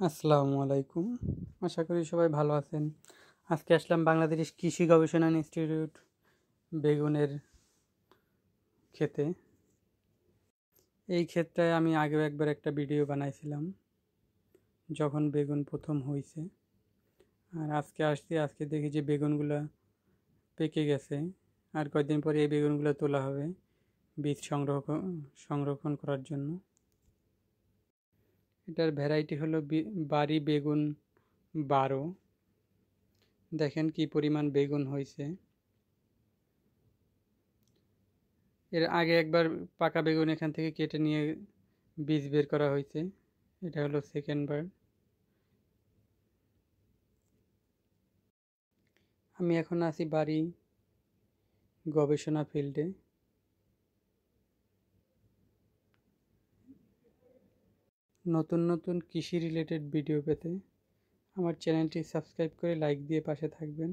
আসসালামু আলাইকুম। আশা করি সবাই ভালো আছেন। আজকে আসলাম বাংলাদেশ কৃষি গবেষণা ইনস্টিটিউট বেগুনের ক্ষেতে। এই ক্ষেতটায় আমি আগেও একবার একটা ভিডিও বানাইছিলাম যখন বেগুন প্রথম হয়েছে। আর আজকে আসছি, আজকে দেখি যে বেগুনগুলো পেকে গেছে। আর কয়েকদিন পরে এই বেগুনগুলো তোলা হবে বীজ সংরক্ষণ করার জন্য। এটার ভ্যারাইটি হলো বাড়ি বেগুন 12। দেখেন কি পরিমাণ বেগুন হয়েছে। এর আগে একবার পাকা বেগুন এখান থেকে কেটে নিয়ে বীজ বের করা হয়েছে। এটা হলো সেকেন্ড বার। আমি এখন আছি বাড়ি গবেষণা ফিল্ডে। নতুন নতুন কৃষি রিলেটেড ভিডিও পেতে আমার চ্যানেলটি সাবস্ক্রাইব করে লাইক দিয়ে পাশে থাকবেন।